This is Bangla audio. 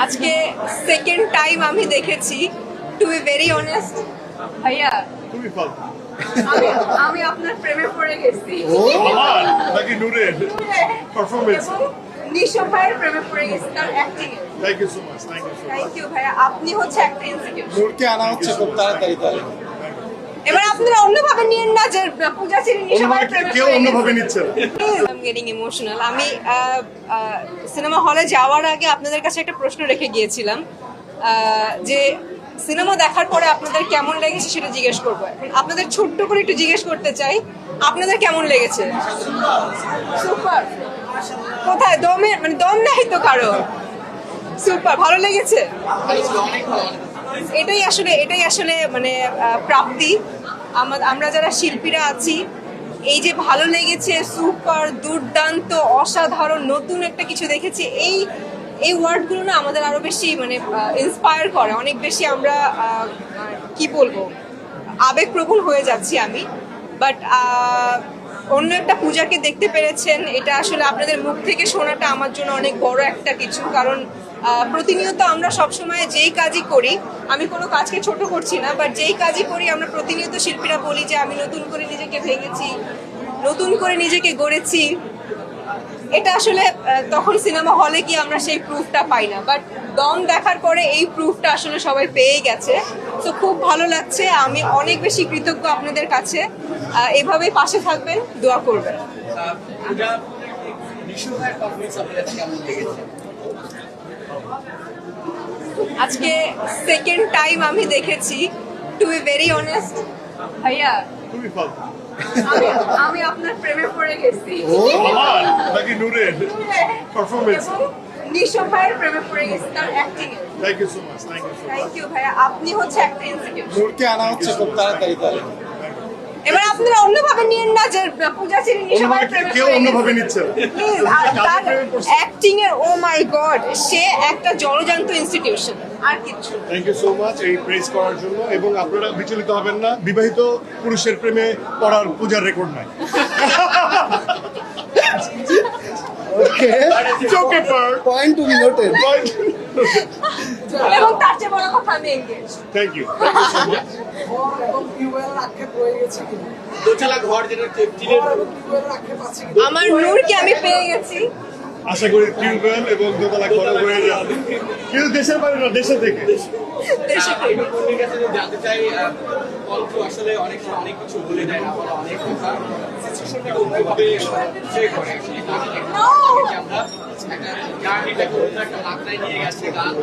আজকে সেকেন্ড টাইম আমি দেখেছি, টু বি ভেরি অনেস্ট ভাইয়া, খুবই ফালতু। আমি আমি আপনার প্রেমে পড়ে গেছি আমার নাকি নূরের পারফরমেন্স। এবং নিশো ভাইয়ের প্রেমে পড়ে গেছি তার অ্যাক্টিং এ। Thank you so much, thank you so much. Thank you ভাইয়া, আপনি হচ্ছে একটা ইনস্টিটিউশন। নূরকে আনা হচ্ছে খুব তাড়াতাড়ি তাহলে। এবার আপনারা অন্যভাবে নিয়েন না যে পূজা চেরি নিশো ভাইয়ের প্রেমে কেউ অন্যভাবে নিচ্ছে না। I'm getting emotional. আমি সিনেমা হলে যাওয়ার আগে আপনাদের কাছে একটা প্রশ্ন রেখে গিয়েছিলাম যে সিনেমা দেখার পরে আপনাদের কেমন লেগেছে সেটা জিজ্ঞেস করবো। এখন আপনাদের ছোট্ট করে একটু জিজ্ঞেস করতে চাই, আপনাদের কেমন লেগেছে? সুপার। কোথায় দমে, মানে দম নাই তো কারো? সুপার, ভালো লেগেছে। এটাই আসলে মানে প্রাপ্তি। আমরা যারা শিল্পীরা আছি, এই যে ভালো লেগেছে, সুপার, দুর্দান্ত, অসাধারণ, নতুন একটা কিছু দেখেছি, এই ওয়ার্ডগুলো না আমাদের আরো বেশি মানে ইন্সপায়ার করে, অনেক বেশি আমরা কি বলবো, আবেগপ্রবণ হয়ে যাচ্ছি আমি। বাট অন্য একটা পূজাকে দেখতে পেরেছেন, এটা আসলে আপনাদের মুখ থেকে শোনাটা আমার জন্য অনেক বড় একটা কিছু। কারণ প্রতিনিয়ত আমরা সবসময় যেই কাজই করি, আমি কোনো কাজকে ছোট করছি না, বাট যেই কাজই করি আমরা প্রতিনিয়ত শিল্পীরা বলি যে আমি নতুন করে নিজেকে ভেঙেছি, নতুন করে নিজেকে গড়েছি। এটা আসলে তখন সিনেমা হলে গিয়ে আমরা সেই প্রুফটা পাই না, বাট দম দেখার পরে এই প্রুফটা আসলে সবাই পেয়ে গেছে। তো খুব ভালো লাগছে, আমি অনেক বেশি কৃতজ্ঞ আপনাদের কাছে। এভাবেই পাশে থাকবেন, দোয়া করবেন। আজকে সেকেন্ড টাইম আমি দেখেছি, টু বি ভেরি অনেস্ট ভাইয়া, খুবই ফালতু। আমি আপনার প্রেমে পড়ে গেছি আমার নাকি নূরের পারফরমেন্স। এবং নিশো ভাইয়ের প্রেমে পড়ে গেছি তার অ্যাক্টিং এ। Thank you so much, thank you so much. Thank you ভাইয়া, আপনি হচ্ছে একটা ইনস্টিটিউশন। নূরকে আনা হচ্ছে খুব তাড়াতাড়ি তাহলে। এবার আপনারা অন্যভাবে নিয়েন না যে পূজা চেরি নিশো ভাইয়ের প্রেমে কেউ পড়ে অন্যভাবে গেছি। নিচ্ছে না। Please, তার অ্যাক্টিং এর, ও মাই গড, সে একটা জলজান্ত ইনস্টিটিউশন, আর কিছু। থ্যাংক ইউ সো মাচ এই প্রেস করার জন্য। এবং আপনারা বিচলিত হবেন না, বিবাহিত পুরুষের প্রেমে পড়ার পূজার রেকর্ড নাই। ওকে, পয়েন্ট টু বি নোটেড। এবং তার চেয়ে বড় কথা, আমি এঙ্গেজ। Thank you. এবং টিউবওয়েলের আক্ষেপ রয়ে গেছে কিনা? দোতলা ঘর যেটা এবং টিউবওয়েলের আক্ষেপ আছে কিনা? আমার নূরকে আমি পেয়ে গেছি। আশা করি টিউবওয়েল এবং দোতলা ঘরে হয়ে যাবে, কিন্তু দেশের বাইরে না, দেশে থেকে। দেশে থেকে। কর্মীর কাছে যদি জানতে চাই, গল্প আসলে অনেক সময় অনেক কিছু বলে দেয় না, বলে অনেক কথা সিচুয়েশনটাকে অন্যভাবে সে করে। আমরা একটা জার্নিটাকে অন্য একটা মাত্রায় নিয়ে গেছে গান